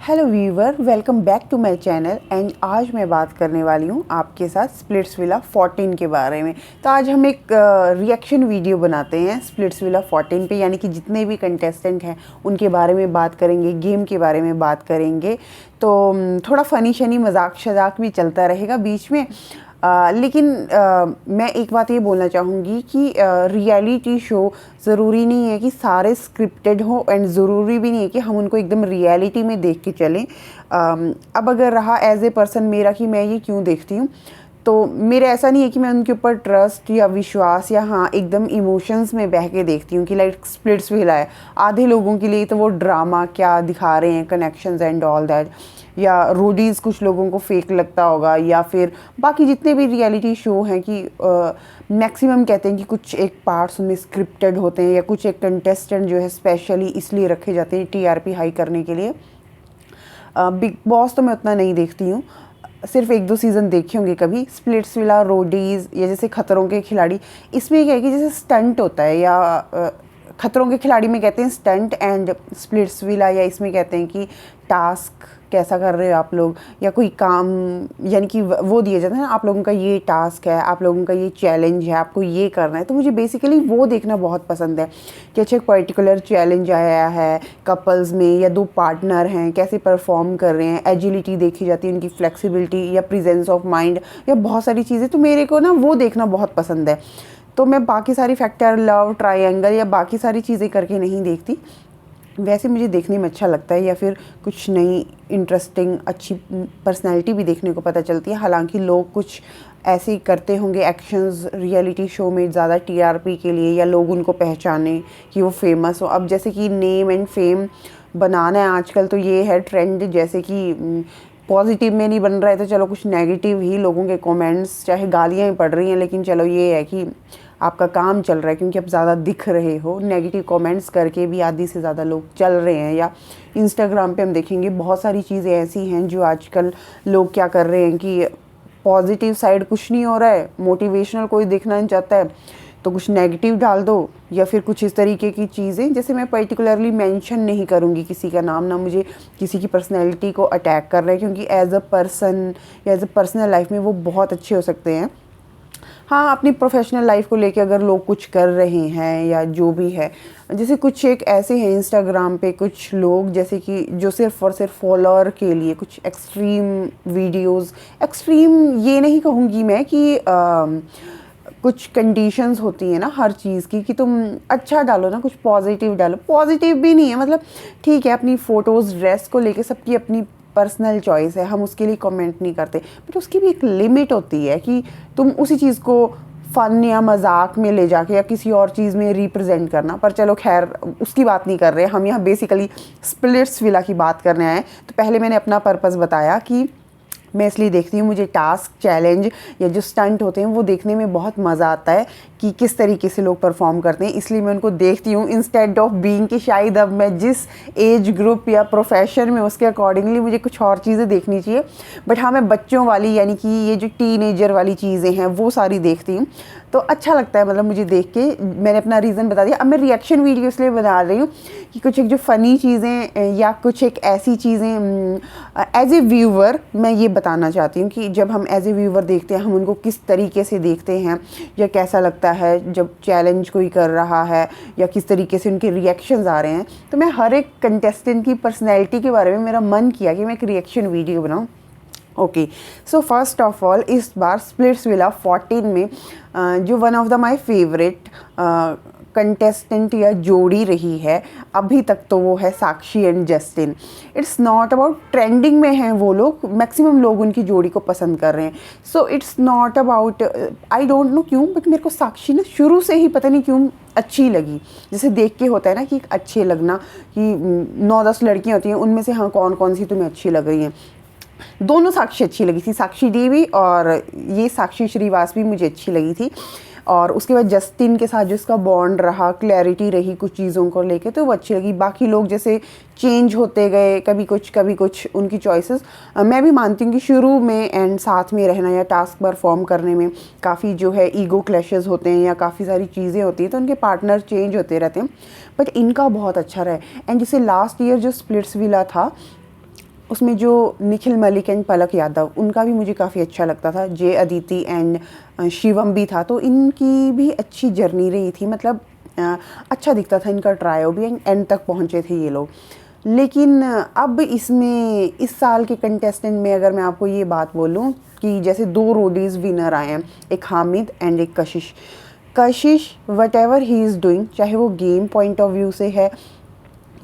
Hello viewer, welcome back to my channel. And आज मैं बात करने वाली हूँ आपके साथ स्प्लिट्सविला 14 के बारे में। तो आज हम एक रिएक्शन वीडियो बनाते हैं स्प्लिट्सविला 14 पे, यानी कि जितने भी कंटेस्टेंट हैं उनके बारे में बात करेंगे, गेम के बारे में बात करेंगे। तो थोड़ा फ़नी शनी मजाक शजाक भी चलता रहेगा बीच में। लेकिन मैं एक बात ये बोलना चाहूँगी कि रियलिटी शो ज़रूरी नहीं है कि सारे स्क्रिप्टेड हो, एंड ज़रूरी भी नहीं है कि हम उनको एकदम रियलिटी में देख के चलें। अब अगर रहा एज ए पर्सन मेरा कि मैं ये क्यों देखती हूँ, तो मेरा ऐसा नहीं है कि मैं उनके ऊपर ट्रस्ट या विश्वास या हाँ एकदम इमोशंस में बह के देखती हूँ कि लाइक स्प्लिट्सविला है। आधे लोगों के लिए तो वो ड्रामा क्या दिखा रहे हैं, कनेक्शंस एंड ऑल दैट, या रोडीज़ कुछ लोगों को फेक लगता होगा, या फिर बाकी जितने भी रियलिटी शो हैं कि मैक्सिमम कहते हैं कि कुछ एक पार्ट्स उनमें स्क्रिप्टेड होते हैं, या कुछ एक कंटेस्टेंट जो है स्पेशली इसलिए रखे जाते हैं टीआरपी हाई करने के लिए। बिग बॉस तो मैं उतना नहीं देखती हूँ, सिर्फ एक दो सीज़न देखे होंगे कभी। स्प्लिट्सविला, रोडीज़ या जैसे खतरों के खिलाड़ी, इसमें क्या है कि जैसे स्टंट होता है, या खतरों के खिलाड़ी में कहते हैं स्टंट, एंड स्प्लिट्सविला या इसमें कहते हैं कि टास्क कैसा कर रहे हो आप लोग, या कोई काम, यानी कि वो दिया जाता है ना, आप लोगों का ये टास्क है, आप लोगों का ये चैलेंज है, आपको ये करना है। तो मुझे बेसिकली वो देखना बहुत पसंद है कि अच्छा एक पर्टिकुलर चैलेंज आया है कपल्स में, या दो पार्टनर हैं कैसे परफॉर्म कर रहे हैं, एजिलिटी देखी जाती है, उनकी फ्लेक्सिबिलिटी या प्रेजेंस ऑफ माइंड, या बहुत सारी चीज़ें। तो मेरे को ना वो देखना बहुत पसंद है। तो मैं बाकी सारी फैक्टर, लव ट्रायंगल या बाकी सारी चीज़ें करके नहीं देखती। वैसे मुझे देखने में अच्छा लगता है, या फिर कुछ नई इंटरेस्टिंग अच्छी पर्सनैलिटी भी देखने को पता चलती है। हालांकि लोग कुछ ऐसे ही करते होंगे एक्शंस रियलिटी शो में ज़्यादा टीआरपी के लिए, या लोग उनको पहचाने कि वो फेमस हो। अब जैसे कि नेम एंड फेम बनाना है आजकल, तो ये है ट्रेंड। जैसे कि पॉजिटिव में नहीं बन रहा है तो चलो कुछ नेगेटिव ही लोगों के कमेंट्स, चाहे गालियाँ ही पड़ रही हैं, लेकिन चलो ये है कि आपका काम चल रहा है क्योंकि आप ज़्यादा दिख रहे हो। नेगेटिव कमेंट्स करके भी आधी से ज़्यादा लोग चल रहे हैं। या इंस्टाग्राम पे हम देखेंगे बहुत सारी चीज़ें ऐसी हैं जो आजकल लोग क्या कर रहे हैं कि पॉजिटिव साइड कुछ नहीं हो रहा है, मोटिवेशनल कोई देखना नहीं चाहता है, तो कुछ नेगेटिव डाल दो, या फिर कुछ इस तरीके की चीज़ें। जैसे मैं पर्टिकुलरली मेंशन नहीं करूँगी किसी का नाम, ना मुझे किसी की पर्सनैलिटी को अटैक कर रहा है, क्योंकि एज अ पर्सन या एज अ पर्सनल लाइफ में वो बहुत अच्छे हो सकते हैं। हाँ, अपनी प्रोफेशनल लाइफ को लेके अगर लोग कुछ कर रहे हैं या जो भी है, जैसे कुछ एक ऐसे हैं इंस्टाग्राम पे कुछ लोग, जैसे कि जो सिर्फ और सिर्फ फॉलोअर के लिए कुछ एक्सट्रीम वीडियोस, एक्सट्रीम ये नहीं कहूँगी मैं कि कुछ कंडीशंस होती हैं ना हर चीज़ की, कि तुम अच्छा डालो ना, कुछ पॉजिटिव डालो। पॉजिटिव भी नहीं है, मतलब ठीक है अपनी फ़ोटोज़ ड्रेस को लेके सबकी अपनी पर्सनल चॉइस है, हम उसके लिए कमेंट नहीं करते, बट उसकी भी एक लिमिट होती है कि तुम उसी चीज़ को फ़न या मजाक में ले जाके या किसी और चीज़ में रिप्रेजेंट करना। पर चलो खैर उसकी बात नहीं कर रहे हम यहाँ, बेसिकली स्प्लिट्सविला की बात करने आए। तो पहले मैंने अपना पर्पज़ बताया कि मैं इसलिए देखती हूँ, मुझे टास्क, चैलेंज या जो स्टंट होते हैं वो देखने में बहुत मज़ा आता है कि किस तरीके से लोग परफॉर्म करते हैं, इसलिए मैं उनको देखती हूँ। इंस्टेड ऑफ बीइंग कि शायद अब मैं जिस एज ग्रुप या प्रोफेशन में उसके अकॉर्डिंगली मुझे कुछ और चीज़ें देखनी चाहिए, बट हाँ मैं बच्चों वाली यानी कि ये जो टीनेजर वाली चीज़ें हैं वो सारी देखती हूँ। तो अच्छा लगता है, मतलब मुझे देख के। मैंने अपना रीज़न बता दिया। अब मैं रिएक्शन वीडियो इसलिए बना रही हूँ कि कुछ एक जो फ़नी चीज़ें या कुछ एक ऐसी चीज़ें एज ए व्यूवर मैं ये बताना चाहती हूँ कि जब हम एज ए व्यूवर देखते हैं हम उनको किस तरीके से देखते हैं, या कैसा लगता है जब चैलेंज कोई कर रहा है, या किस तरीके से उनके रिएक्शंस आ रहे हैं। तो मैं हर एक कंटेस्टेंट की पर्सनैलिटी के बारे में मेरा मन किया कि मैं एक रिएक्शन वीडियो बनाऊँ। Okay, so first of all इस बार स्प्लिट्सविला 14 में जो one of the my favourite contestant या जोड़ी रही है अभी तक, तो वो है Sakshi and Justin. It's not about trending में हैं वो लोग, मैक्सिमम लोग उनकी जोड़ी को पसंद कर रहे हैं। So it's not about, I don't know क्यों, बट मेरे को साक्षी ना शुरू से ही पता नहीं क्यों अच्छी लगी। जैसे देख के होता है ना कि अच्छे लगना, कि 9-10 लड़कियाँ होती हैं उनमें से हाँ कौन कौन सी तुम्हें अच्छी लग रही हैं। दोनों साक्षी अच्छी लगी थी, साक्षी देवी और ये साक्षी श्रीवास भी मुझे अच्छी लगी थी। और उसके बाद जस्टिन के साथ जो इसका बॉन्ड रहा, क्लैरिटी रही कुछ चीज़ों को लेके, तो वो अच्छी लगी। बाकी लोग जैसे चेंज होते गए, कभी कुछ उनकी चॉइसेस। मैं भी मानती हूँ कि शुरू में एंड साथ में रहना या टास्क परफॉर्म करने में काफ़ी जो है ईगो क्लैशेस होते हैं या काफ़ी सारी चीज़ें होती हैं, तो उनके पार्टनर चेंज होते रहते हैं, बट इनका बहुत अच्छा रहा। एंड जैसे लास्ट ईयर जो स्प्लिट्सविला था उसमें जो निखिल मलिक एंड पलक यादव, उनका भी मुझे काफ़ी अच्छा लगता था। जे अदिति एंड शिवम भी था, तो इनकी भी अच्छी जर्नी रही थी। मतलब अच्छा दिखता था इनका ट्रायो भी, एंड तक पहुँचे थे ये लोग। लेकिन अब इसमें इस साल के कंटेस्टेंट में अगर मैं आपको ये बात बोलूँ कि जैसे 2 रोडीज़ विनर आए हैं, एक हामिद एंड एक कशिश। कशिश what ever he is doing, चाहे वो गेम पॉइंट ऑफ व्यू से है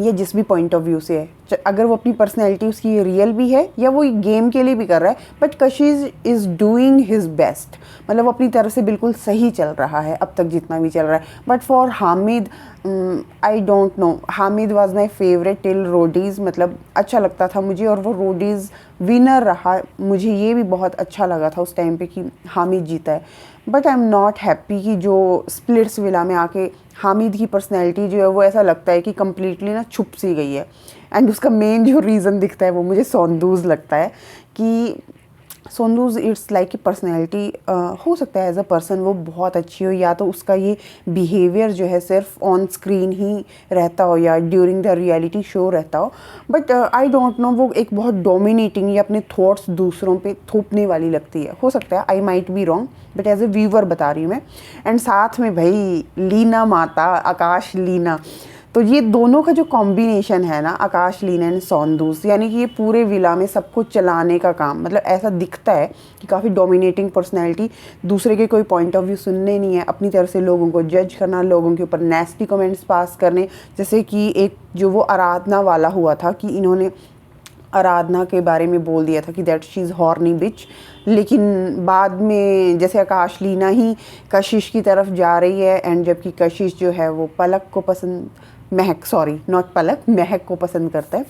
या जिस भी पॉइंट ऑफ व्यू से है, अगर वो अपनी पर्सनैलिटी उसकी रियल भी है या वो गेम के लिए भी कर रहा है, but Kashish is doing his best. मतलब वो अपनी तरफ से बिल्कुल सही चल रहा है अब तक जितना भी चल रहा है। But for Hamid, I don't know, Hamid was my favourite till Roadies. मतलब अच्छा लगता था मुझे, और वो रोडीज़ विनर रहा। मुझे ये भी बहुत अच्छा लगा था उस टाइम पे कि हामिद जीता है। But I am not happy कि जो स्प्लिट्स विला में आके हामिद की पर्सनैलिटी जो है वो ऐसा लगता है कि कम्प्लीटली ना छुप सी गई है। एंड उसका मेन जो रीज़न दिखता है वो मुझे सोंदूज़ लगता है कि सोंदूज़ इट्स लाइक कि पर्सनैलिटी हो सकता है एज अ पर्सन वो बहुत अच्छी हो, या तो उसका ये बिहेवियर जो है सिर्फ ऑन स्क्रीन ही रहता हो या ड्यूरिंग द रियलिटी शो रहता हो। बट आई डोंट नो, वो एक बहुत डोमिनेटिंग या अपने थॉट्स दूसरों पे थोपने वाली लगती है। हो सकता है, I might be wrong, but as a viewer बता रही हूँ मैं। एंड साथ में भाई लीना माता, आकाश लीना, तो ये दोनों का जो कॉम्बिनेशन है ना, आकाश लीना एंड सोंदूज़, यानी कि ये पूरे विला में सबको चलाने का काम, मतलब ऐसा दिखता है कि काफ़ी डोमिनेटिंग पर्सनैलिटी, दूसरे के कोई पॉइंट ऑफ व्यू सुनने नहीं है, अपनी तरफ से लोगों को जज करना, लोगों के ऊपर नेस्टी कमेंट्स पास करने। जैसे कि एक जो वो आराधना वाला हुआ था कि इन्होंने आराधना के बारे में बोल दिया था कि दैट शी इज़ हॉर्नी बिच, लेकिन बाद में जैसे आकाश लीना ही कशिश की तरफ जा रही है, एंड जबकि कशिश जो है वो पलक को पसंद, महक, सॉरी नॉट पलक, महक को पसंद करता है।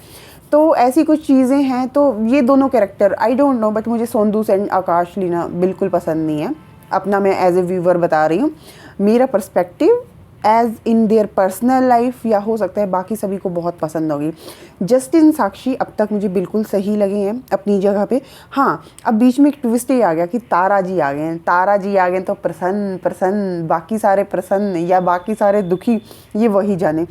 तो ऐसी कुछ चीज़ें हैं। तो ये दोनों character I don't know, but मुझे सोंदूस एंड आकाश लीना बिल्कुल पसंद नहीं है। अपना मैं एज ए व्यूवर बता रही हूँ, मेरा perspective as in their personal life, या हो सकता है बाकी सभी को बहुत पसंद होगी। जस्टिन साक्षी अब तक मुझे बिल्कुल सही लगे हैं अपनी जगह पे। हाँ, अब बीच में एक ट्विस्ट ये आ गया कि तारा जी आ गए हैं। तारा जी आ गए तो प्रसन्न प्रसन्न, बाकी सारे प्रसन्न या बाकी सारे दुखी, ये वही जाने।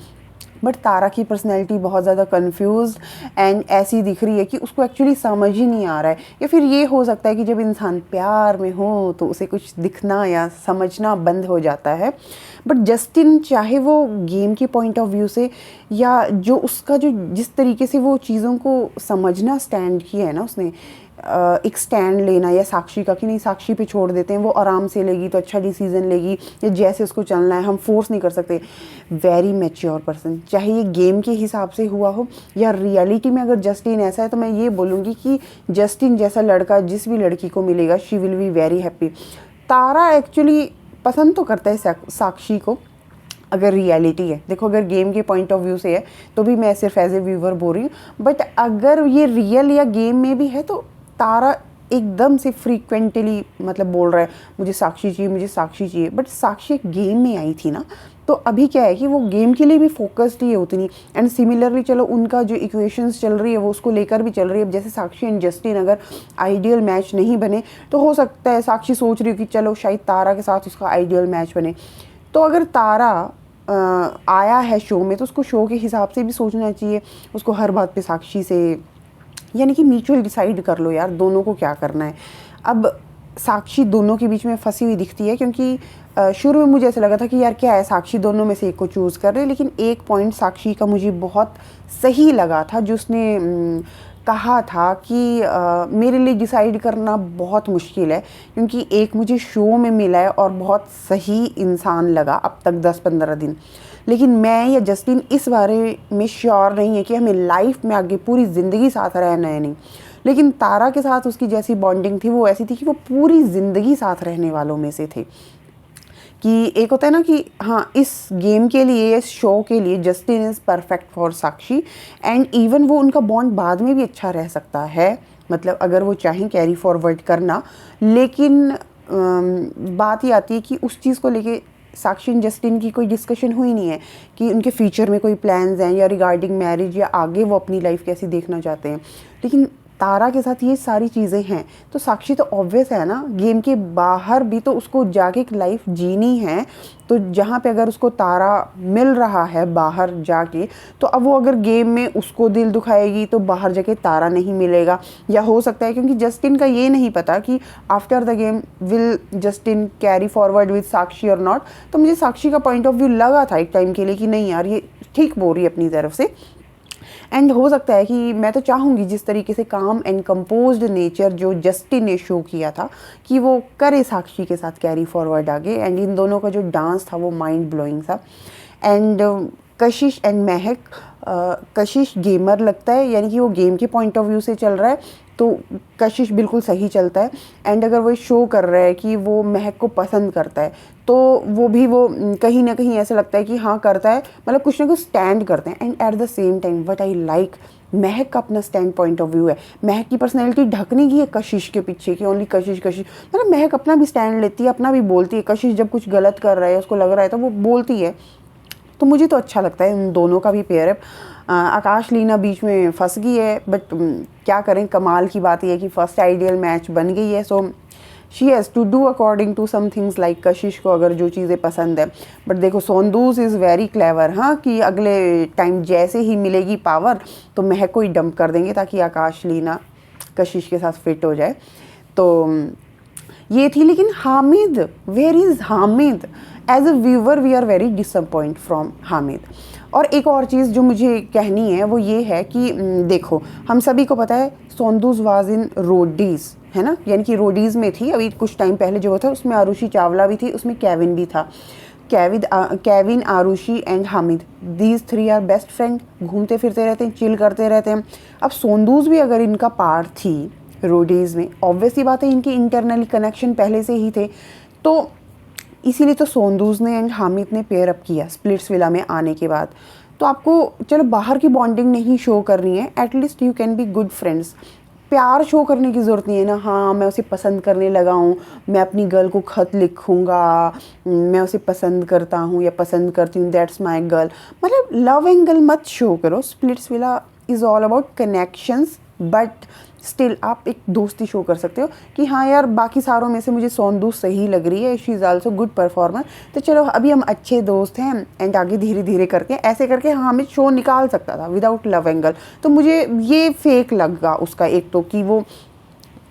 बट तारा की पर्सनैलिटी बहुत ज़्यादा कन्फ्यूज़ एंड ऐसी दिख रही है कि उसको एक्चुअली समझ ही नहीं आ रहा है। या फिर ये हो सकता है कि जब इंसान प्यार में हो तो उसे कुछ दिखना या समझना बंद हो जाता है। बट जस्टिन, चाहे वो गेम के पॉइंट ऑफ व्यू से या जो उसका जो जिस तरीके से वो चीज़ों को समझना स्टैंड किया है ना उसने, एक स्टैंड लेना या साक्षी का कि नहीं साक्षी पे छोड़ देते हैं, वो आराम से लेगी तो अच्छा डिसीजन लेगी, या जैसे उसको चलना है, हम फोर्स नहीं कर सकते। वेरी मैच्योर पर्सन, चाहे ये गेम के हिसाब से हुआ हो या रियलिटी में अगर जस्टिन ऐसा है, तो मैं ये बोलूँगी कि जस्टिन जैसा लड़का जिस भी लड़की को मिलेगा, she will be very happy. Tara actually पसंद तो करता है साक्षी को अगर रियलिटी है। देखो, अगर गेम के पॉइंट ऑफ व्यू से है तो भी मैं सिर्फ एज ए व्यूवर बोल रही हूँ, बट अगर ये रियल या गेम में भी है तो तारा एकदम से फ्रीक्वेंटली मतलब बोल रहा है मुझे साक्षी चाहिए, मुझे साक्षी चाहिए। बट साक्षी एक गेम में आई थी ना, तो अभी क्या है कि वो गेम के लिए भी फोकस्ड ही है उतनी। एंड सिमिलरली चलो उनका जो इक्वेशंस चल रही है वो उसको लेकर भी चल रही है। अब जैसे साक्षी एंड जस्टिन अगर आइडियल मैच नहीं बने तो हो सकता है साक्षी सोच रही हो कि चलो शायद तारा के साथ उसका आइडियल मैच बने। तो अगर तारा आया है शो में तो उसको शो के हिसाब से भी सोचना चाहिए। उसको हर बात पे साक्षी से, यानी कि म्यूचुअल डिसाइड कर लो यार दोनों को क्या करना है। अब साक्षी दोनों के बीच में फंसी हुई दिखती है, क्योंकि शुरू में मुझे ऐसा लगा था कि यार क्या है, साक्षी दोनों में से एक को चूज़ कर रहे हैं। लेकिन एक पॉइंट साक्षी का मुझे बहुत सही लगा था, जो उसने कहा था कि मेरे लिए डिसाइड करना बहुत मुश्किल है, क्योंकि एक मुझे शो में मिला है और बहुत सही इंसान लगा अब तक 10-15 दिन, लेकिन मैं या जस्टिन इस बारे में श्योर नहीं है कि हमें लाइफ में आगे पूरी ज़िंदगी साथ रहना है नहीं। लेकिन तारा के साथ उसकी जैसी बॉन्डिंग थी वो ऐसी थी कि वो पूरी ज़िंदगी साथ रहने वालों में से थे। कि एक होता है ना कि हाँ, इस गेम के लिए, इस शो के लिए Justin is perfect for Sakshi, and even वो उनका बॉन्ड बाद में भी अच्छा रह सकता है, मतलब अगर वो चाहें कैरी फॉरवर्ड करना। लेकिन बात ही आती है कि उस चीज़ को लेके साक्षी एंड जस्टिन की कोई डिस्कशन हुई नहीं है कि उनके फ्यूचर में कोई प्लान्स हैं या रिगार्डिंग मैरिज, या आगे वो अपनी लाइफ कैसी देखना चाहते हैं। लेकिन तारा के साथ ये सारी चीज़ें हैं, तो साक्षी तो ऑब्वियस है ना, गेम के बाहर भी तो उसको जाके एक लाइफ जीनी है। तो जहाँ पे अगर उसको तारा मिल रहा है बाहर जाके, तो अब वो अगर गेम में उसको दिल दुखाएगी तो बाहर जाके तारा नहीं मिलेगा। या हो सकता है, क्योंकि जस्टिन का ये नहीं पता कि after the game will Justin carry forward with Sakshi और नॉट। तो मुझे साक्षी का पॉइंट ऑफ व्यू लगा था एक टाइम के लिए कि नहीं यार, ये ठीक बोल रही है अपनी तरफ से। एंड हो सकता है कि मैं तो चाहूँगी जिस तरीके से काम एंड कंपोज्ड नेचर जो जस्टिन ने शो किया था, कि वो करे साक्षी के साथ कैरी फॉरवर्ड आगे। एंड इन दोनों का जो डांस था वो माइंड ब्लोइंग था। And Kashish and Mahak, Kashish gamer लगता है, यानी कि वो गेम के पॉइंट ऑफ व्यू से चल रहा है, तो कशिश बिल्कुल सही चलता है। एंड अगर वो शो कर रहा है कि वो महक को पसंद करता है, तो वो भी वो कहीं ना कहीं ऐसा लगता है कि हाँ करता है, मतलब कुछ ना कुछ स्टैंड करते हैं। And at the same time what I like, महक का अपना स्टैंड पॉइंट ऑफ व्यू है। महक की पर्सनैलिटी ढकने की है कशिश के पीछे कि ओनली कशिश कशिश, मतलब महक अपना भी स्टैंड लेती है, अपना भी बोलती है। कशिश जब कुछ गलत कर रहा है, उसको लग रहा है, तो वो बोलती है। तो मुझे तो अच्छा लगता है उन दोनों का भी पेयर है। आकाश लीना बीच में फंस गई है, बट क्या करें, कमाल की बात यह है कि फर्स्ट आइडियल मैच बन गई है। So she has to do according to some things like Kashish को अगर जो चीज़ें पसंद है। बट देखो सोंदूस इज़ वेरी क्लेवर, हाँ, कि अगले टाइम जैसे ही मिलेगी पावर तो महक को ही डंप कर देंगे ताकि आकाश लीना कशिश के साथ फिट हो जाए। तो ये थी। लेकिन Hamid, where is Hamid? As a viewer we are very disappoint from Hamid. और एक और चीज़ जो मुझे कहनी है वो ये है कि देखो, हम सभी को पता है सोंदूस वाज इन रोडीज़, है ना, यानी कि रोडीज़ में थी अभी कुछ टाइम पहले जो था, उसमें आरुषि चावला भी थी, उसमें केविन भी था। Kevin, Arushi and Hamid, these three are best friend, घूमते फिरते रहते हैं, चिल करते रहते हैं। अब सोंदूस भी अगर इनका पार्ट थी रोडीज़ में, ऑब्वियस ही बात है इनकी इंटरनली कनेक्शन पहले से ही थे, तो इसीलिए तो सोंदूस ने एंड हामिद ने पेयर अप किया स्प्लिट्सविला में आने के बाद। तो आपको चलो बाहर की बॉन्डिंग नहीं शो करनी है, at least you can be good friends. प्यार शो करने की ज़रूरत नहीं है ना, हाँ मैं उसे पसंद करने लगा हूँ, मैं अपनी गर्ल को खत लिखूँगा, मैं उसे पसंद करता हूँ या पसंद करती हूँ, दैट्स माई गर्ल। मतलब लव एंगल मत शो करो। Splitsvilla is all about connections, but still आप एक दोस्ती शो कर सकते हो कि हाँ यार, बाकी सारों में से मुझे सोंदूस सही लग रही है, she is also good performer, तो चलो अभी हम अच्छे दोस्त हैं। एंड आगे धीरे धीरे करके ऐसे करके हाँ हमें शो निकाल सकता था विदाउट लव एंगल। तो मुझे ये फेक लगा उसका एक तो, कि वो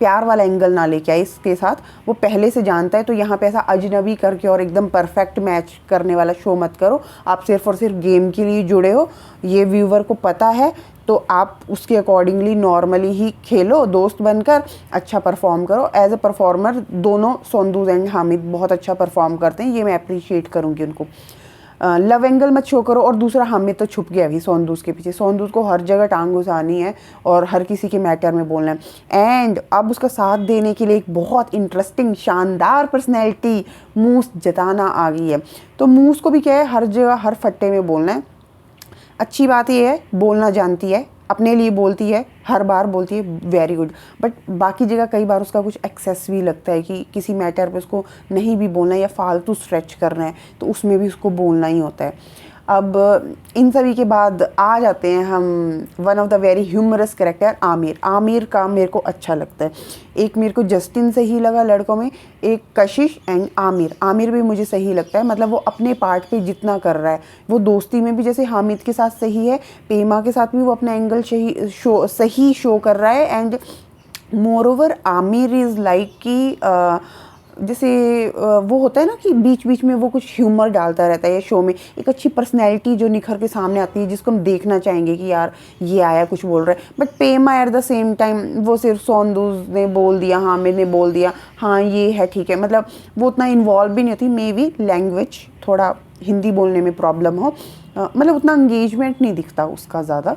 प्यार वाला एंगल ना लेके आए इसके साथ, वो पहले से जानता है। तो यहाँ पे ऐसा अजनबी करके और एकदम परफेक्ट मैच करने वाला शो मत करो। आप सिर्फ और सिर्फ गेम के लिए जुड़े हो, ये व्यूवर को पता है, तो आप उसके अकॉर्डिंगली नॉर्मली ही खेलो, दोस्त बनकर अच्छा परफॉर्म करो। एज अ परफॉर्मर दोनों सोंदूस एंड हामिद बहुत अच्छा परफॉर्म करते हैं, ये मैं अप्रिशिएट करूँगी उनको। लव एंगल मत शो करो। और दूसरा, हामिद तो छुप गया अभी सोंदूस के पीछे, सोंदूस को हर जगह टांग घुसानी है और हर किसी के मैटर में बोलना है। एंड अब उसका साथ देने के लिए एक बहुत इंटरेस्टिंग शानदार पर्सनैलिटी मूस जताना आ गई है। तो मूस को भी क्या है, हर जगह हर फट्टे में बोलना है। अच्छी बात ये है, बोलना जानती है, अपने लिए बोलती है, हर बार बोलती है, वेरी गुड। बट बाकी जगह कई बार उसका कुछ एक्सेस भी लगता है कि किसी मैटर पे उसको नहीं भी बोलना है या फालतू स्ट्रेच करना है, तो उसमें भी उसको बोलना ही होता है। अब इन सभी के बाद आ जाते हैं हम one of the very humorous character Aamir. Aamir का मेरे को अच्छा लगता है। एक मेरे को जस्टिन सही लगा लड़कों में, एक कशिश एंड आमिर। आमिर भी मुझे सही लगता है, मतलब वो अपने पार्ट पे जितना कर रहा है, वो दोस्ती में भी जैसे हामिद के साथ सही है, पेमा के साथ भी वो अपना एंगल सही शो कर रहा है। And more over Aamir is like कि जैसे वो होता है ना कि बीच बीच में वो कुछ ह्यूमर डालता रहता है, या शो में एक अच्छी पर्सनैलिटी जो निखर के सामने आती है, जिसको हम देखना चाहेंगे कि यार ये आया कुछ बोल रहा है। But Pema at the same time वो सिर्फ सोंदूस ने बोल दिया, हाँ मैंने बोल दिया, हाँ ये है ठीक है, मतलब वो उतना इन्वॉल्व भी नहीं होती। मे बी लैंग्वेज थोड़ा हिंदी बोलने में प्रॉब्लम हो, मतलब उतना एंगेजमेंट नहीं दिखता उसका ज़्यादा,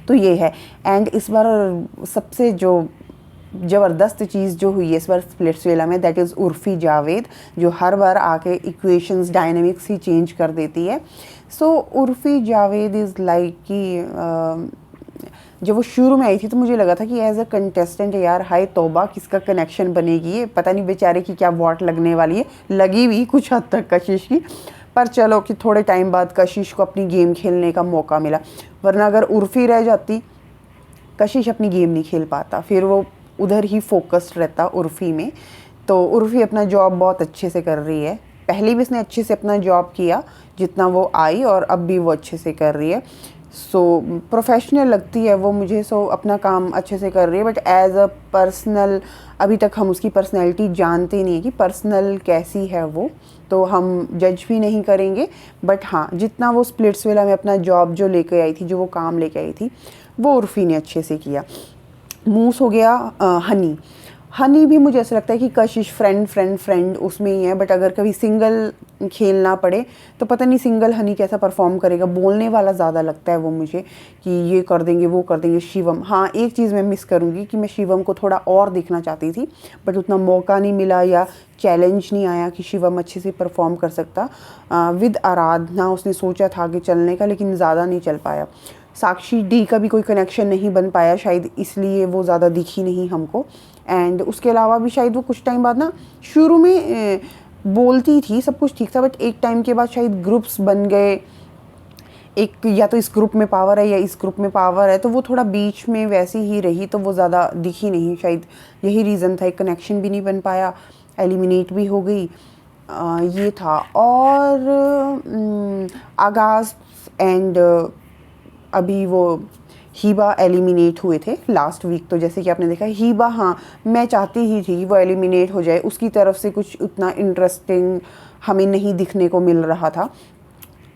तो ये है। एंड इस बार सबसे जो ज़बरदस्त चीज़ जो हुई है इस बार स्प्लिट्सविला में, दैट इज़ उर्फ़ी जावेद, जो हर बार आके इक्वेशंस डायनेमिक्स ही चेंज कर देती है। सो उर्फ़ी जावेद इज़ लाइक कि जब वो शुरू में आई थी तो मुझे लगा था कि एज अ कंटेस्टेंट यार हाय तौबा, किसका कनेक्शन बनेगी ये, पता नहीं बेचारे की क्या वॉट लगने वाली है। लगी भी कुछ हद तक कशिश की, पर चलो कि थोड़े टाइम बाद कशिश को अपनी गेम खेलने का मौका मिला, वरना अगर उर्फ़ी रह जाती कशिश अपनी गेम नहीं खेल पाता, फिर वो उधर ही फोकस्ड रहता उर्फ़ी में। तो उर्फ़ी अपना जॉब बहुत अच्छे से कर रही है, पहले भी उसने अच्छे से अपना जॉब किया जितना वो आई, और अब भी वो अच्छे से कर रही है। सो प्रोफेशनल लगती है वो मुझे, सो अपना काम अच्छे से कर रही है। बट एज अ पर्सनल अभी तक हम उसकी पर्सनैलिटी जानते नहीं है कि पर्सनल कैसी है वो, तो हम जज भी नहीं करेंगे। बट हाँ, जितना वो स्प्लिट्सविला में अपना जॉब जो लेके आई थी, जो वो काम लेके आई थी, वो उर्फ़ी ने अच्छे से किया। मूस हो गया हनी। हनी भी मुझे ऐसा लगता है कि कशिश फ्रेंड उसमें ही है, बट अगर कभी सिंगल खेलना पड़े तो पता नहीं सिंगल हनी कैसा परफॉर्म करेगा। बोलने वाला ज़्यादा लगता है वो मुझे कि ये कर देंगे वो कर देंगे। शिवम, हाँ एक चीज़ मैं मिस करूँगी कि मैं शिवम को थोड़ा और देखना चाहती थी, बट उतना मौका नहीं मिला या चैलेंज नहीं आया कि शिवम अच्छे से परफॉर्म कर सकता। विद आराधना उसने सोचा था आगे चलने का, लेकिन ज़्यादा नहीं चल पाया। साक्षी डी का भी कोई कनेक्शन नहीं बन पाया, शायद इसलिए वो ज़्यादा दिखी नहीं हमको। एंड उसके अलावा भी शायद वो कुछ टाइम बाद ना, शुरू में बोलती थी, सब कुछ ठीक था, बट एक टाइम के बाद शायद ग्रुप्स बन गए, एक या तो इस ग्रुप में पावर है या इस ग्रुप में पावर है, तो वो थोड़ा बीच में वैसी ही रही, तो वो ज़्यादा दिखी नहीं। शायद यही रीज़न था, एक कनेक्शन भी नहीं बन पाया, एलिमिनेट भी हो गई। ये था। और आगाज़ एंड अभी वो हीबा एलिमिनेट हुए थे लास्ट वीक, तो जैसे कि आपने देखा हीबा, हाँ मैं चाहती ही थी कि वो एलिमिनेट हो जाए, उसकी तरफ से कुछ उतना इंटरेस्टिंग हमें नहीं दिखने को मिल रहा था।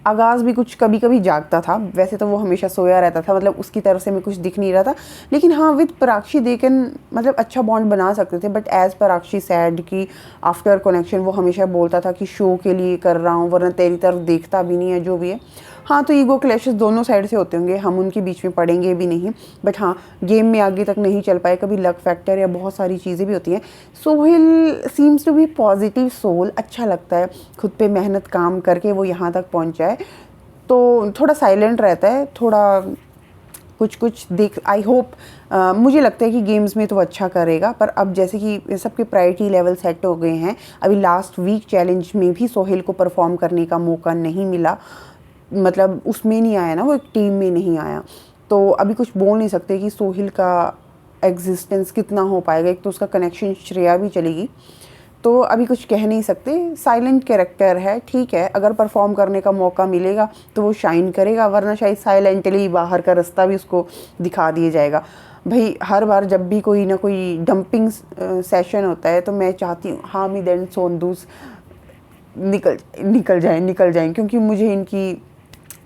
आगाज़ भी कुछ कभी कभी जागता था, वैसे तो वो हमेशा सोया रहता था, मतलब उसकी तरफ से हमें कुछ दिख नहीं रहा था। लेकिन हाँ, विद पराक्षी देकन मतलब अच्छा बॉन्ड बना सकते थे, बट एज़ पराक्षी सैड कि आफ्टर कनेक्शन वो हमेशा बोलता था कि शो के लिए कर रहा हूँ, वरना तेरी तरफ देखता भी नहीं है, जो भी है। हाँ, तो ईगो क्लैशेस दोनों साइड से होते होंगे, हम उनके बीच में पड़ेंगे भी नहीं, बट हाँ गेम में आगे तक नहीं चल पाए, कभी लक फैक्टर या बहुत सारी चीज़ें भी होती हैं। Sohail seems to be positive soul, अच्छा लगता है खुद पे मेहनत काम करके वो यहाँ तक पहुँचा है। तो थोड़ा साइलेंट रहता है, थोड़ा कुछ देख, आई होप, मुझे लगता है कि गेम्स में तो अच्छा करेगा, पर अब जैसे कि सबके प्रायोरिटी लेवल सेट हो गए हैं, अभी लास्ट वीक चैलेंज में भी सोहेल को परफॉर्म करने का मौका नहीं मिला, मतलब उसमें नहीं आया ना, वो एक टीम में नहीं आया, तो अभी कुछ बोल नहीं सकते कि सोहेल का एग्जिस्टेंस कितना हो पाएगा। एक तो उसका कनेक्शन श्रेया भी चलेगी, तो अभी कुछ कह नहीं सकते। साइलेंट कैरेक्टर है, ठीक है, अगर परफॉर्म करने का मौका मिलेगा तो वो शाइन करेगा, वरना शायद साइलेंटली बाहर का रास्ता भी उसको दिखा दिया जाएगा। भाई हर बार जब भी कोई ना कोई डंपिंग सेशन होता है, तो मैं चाहती हूँ हामिद एंड सोंदूस निकल जाएं, क्योंकि मुझे इनकी,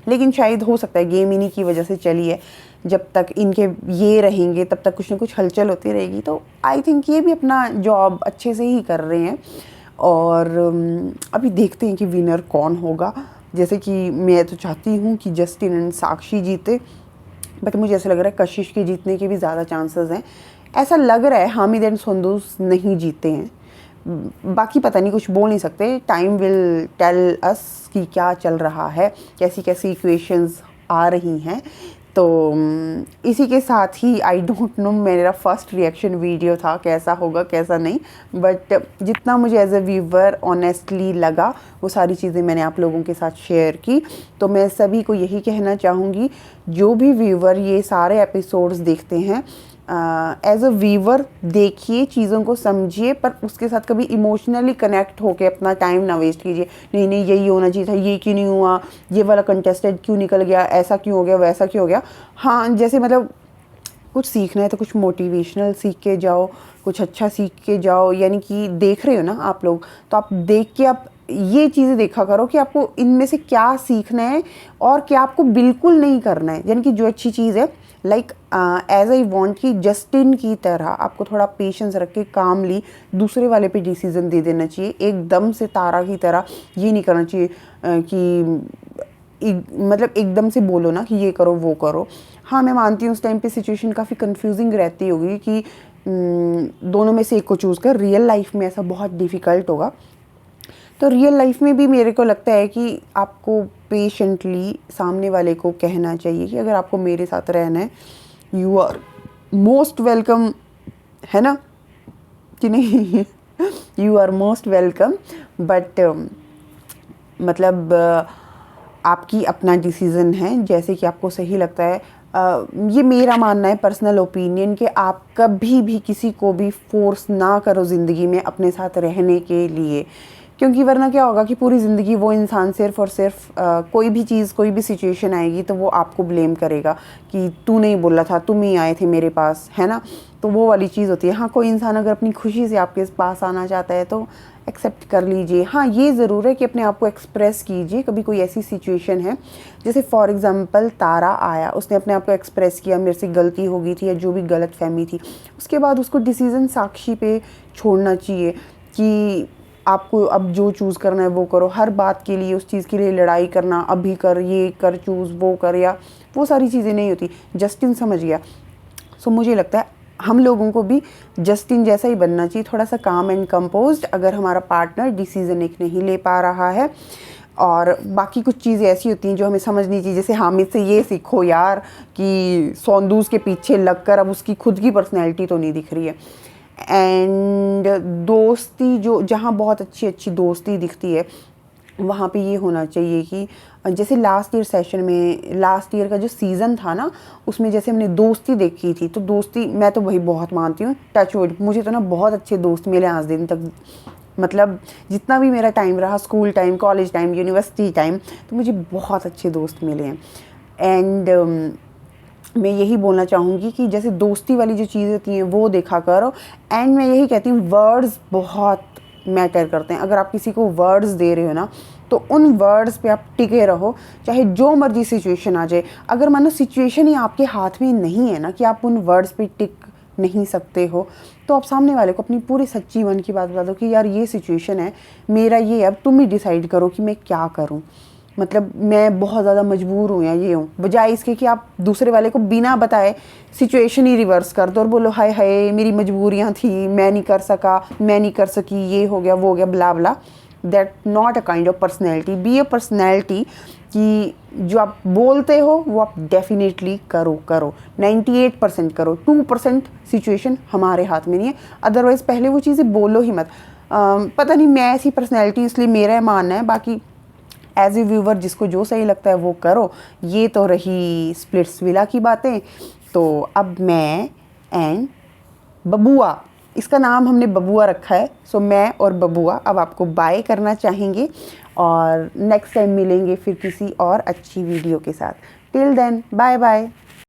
लेकिन शायद हो सकता है गेम इन्हीं की वजह से चली है, जब तक इनके ये रहेंगे तब तक कुछ ना कुछ हलचल होती रहेगी। तो आई थिंक ये भी अपना जॉब अच्छे से ही कर रहे हैं, और अभी देखते हैं कि विनर कौन होगा। जैसे कि मैं तो चाहती हूँ कि जस्टिन एंड साक्षी जीते, बट मुझे ऐसा लग रहा है कशिश के जीतने के भी ज़्यादा चांसेस हैं। ऐसा लग रहा है हामिद एंड सोंदूस नहीं जीते हैं, बाकी पता नहीं, कुछ बोल नहीं सकते। टाइम विल टेल अस कि क्या चल रहा है, कैसी कैसी इक्वेशंस आ रही हैं। तो इसी के साथ ही आई डोंट नो, मेरा फर्स्ट रिएक्शन वीडियो था, कैसा होगा कैसा नहीं, बट जितना मुझे एज अ व्यूवर ऑनेस्टली लगा वो सारी चीज़ें मैंने आप लोगों के साथ शेयर की। तो मैं सभी को यही कहना चाहूँगी, जो भी व्यूवर ये सारे एपिसोड्स देखते हैं, एज अ व्यूवर देखिए, चीज़ों को समझिए, पर उसके साथ कभी इमोशनली कनेक्ट होके अपना टाइम ना वेस्ट कीजिए। नहीं यही होना चाहिए था, ये क्यों नहीं हुआ, ये वाला कंटेस्टेंट क्यों निकल गया, ऐसा क्यों हो गया, वैसा क्यों हो गया। हाँ, जैसे मतलब कुछ सीखना है तो कुछ मोटिवेशनल सीख के जाओ, कुछ अच्छा सीख के जाओ, यानी कि देख रहे हो ना आप लोग, तो आप देख के आप ये चीज़ें देखा करो कि आपको इनमें से क्या सीखना है और क्या आपको बिल्कुल नहीं करना है। यानी कि जो अच्छी चीज़ है, लाइक एज आई वॉन्ट कि जस्टिन की तरह आपको थोड़ा पेशेंस रख के कामली दूसरे वाले पे डिसीज़न दे देना चाहिए, एकदम से तारा की तरह ये नहीं करना चाहिए कि मतलब एकदम से बोलो ना कि ये करो वो करो। हाँ, मैं मानती हूँ उस टाइम पे सिचुएशन काफ़ी कंफ्यूजिंग रहती होगी कि दोनों में से एक को चूज़ कर, रियल लाइफ में ऐसा बहुत डिफ़िकल्ट होगा। तो रियल लाइफ में भी मेरे को लगता है कि आपको पेशेंटली सामने वाले को कहना चाहिए कि अगर आपको मेरे साथ रहना है, यू आर मोस्ट वेलकम, है ना कि नहीं? You are most welcome, but मतलब आपकी अपना डिसीज़न है, जैसे कि आपको सही लगता है। ये मेरा मानना है, पर्सनल ओपिनियन, कि आप कभी भी किसी को भी फोर्स ना करो ज़िंदगी में अपने साथ रहने के लिए, क्योंकि वरना क्या होगा कि पूरी ज़िंदगी वो इंसान सिर्फ़ और सिर्फ कोई भी चीज़, कोई भी सिचुएशन आएगी तो वो आपको ब्लेम करेगा कि तू नहीं बोला था, तुम ही आए थे मेरे पास, है ना। तो वो वाली चीज़ होती है। हाँ, कोई इंसान अगर अपनी खुशी से आपके पास आना चाहता है तो एक्सेप्ट कर लीजिए। हाँ, ये ज़रूर है कि अपने आप को एक्सप्रेस कीजिए। कभी कोई ऐसी सिचुएशन है, जैसे फॉर एग्ज़ाम्पल तारा आया, उसने अपने आप को एक्सप्रेस किया, मेरे से गलती हो गई थी या जो भी गलत फहमी थी, उसके बाद उसको डिसीज़न साक्षी पे छोड़ना चाहिए कि आपको अब जो चूज़ करना है वो करो। हर बात के लिए, उस चीज़ के लिए लड़ाई करना, अभी कर, ये कर, चूज़ वो कर, या वो सारी चीज़ें नहीं होती। जस्टिन समझ गया। सो मुझे लगता है हम लोगों को भी जस्टिन जैसा ही बनना चाहिए, थोड़ा सा काम एंड कंपोज्ड, अगर हमारा पार्टनर डिसीज़न एक नहीं ले पा रहा है। और बाकी कुछ चीज़ें ऐसी होती हैं जो हमें समझनी चाहिए, जैसे हामिद से ये सीखो यार कि सौंदूस के पीछे लगकर अब उसकी खुद की पर्सनैलिटी तो नहीं दिख रही है। एंड दोस्ती, जो जहाँ बहुत अच्छी अच्छी दोस्ती दिखती है, वहाँ पे ये होना चाहिए कि जैसे लास्ट ईयर सेशन में, लास्ट ईयर का जो सीज़न था ना, उसमें जैसे हमने दोस्ती देखी थी, तो दोस्ती मैं तो वही बहुत मानती हूँ। टच वुड, मुझे तो ना बहुत अच्छे दोस्त मिले आज दिन तक। मतलब जितना भी मेरा टाइम रहा, school time, college time, university time, तो मुझे बहुत अच्छे दोस्त मिले हैं। एंड मैं यही बोलना चाहूँगी कि जैसे दोस्ती वाली जो चीज़ें होती हैं वो देखा करो। एंड मैं यही कहती हूँ, वर्ड्स बहुत मैटर करते हैं। अगर आप किसी को वर्ड्स दे रहे हो ना, तो उन वर्ड्स पे आप टिके रहो, चाहे जो मर्जी सिचुएशन आ जाए। अगर मानो सिचुएशन ही आपके हाथ में नहीं है ना कि आप उन वर्ड्स पे टिक नहीं सकते हो, तो आप सामने वाले को अपनी पूरी सच्ची मन की बात बता दो कि यार ये सिचुएशन है मेरा, ये अब तुम ही डिसाइड करो कि मैं क्या करूँ। मतलब मैं बहुत ज़्यादा मजबूर हूँ या ये हूँ, बजाय इसके कि आप दूसरे वाले को बिना बताए सिचुएशन ही रिवर्स कर दो और बोलो हाय हाय मेरी मजबूरियाँ थी, मैं नहीं कर सका, मैं नहीं कर सकी, ये हो गया वो हो गया, blah blah. That not a kind of personality. Be a personality कि जो आप बोलते हो वो आप डेफिनेटली करो 98% करो, 2% सिचुएशन हमारे हाथ में नहीं है। अदरवाइज़ पहले वो चीज़ें बोलो ही मत। पता नहीं, मैं ऐसी पर्सनैलिटी, इसलिए मेरा मानना है। बाकी एज ए व्यूवर जिसको जो सही लगता है वो करो। ये तो रही स्प्लिट्सविला की बातें। तो अब मैं एंड बबुआ, इसका नाम हमने बबुआ रखा है, सो मैं और बबुआ अब आपको बाय करना चाहेंगे और नेक्स्ट टाइम मिलेंगे फिर किसी और अच्छी वीडियो के साथ। Till then bye bye.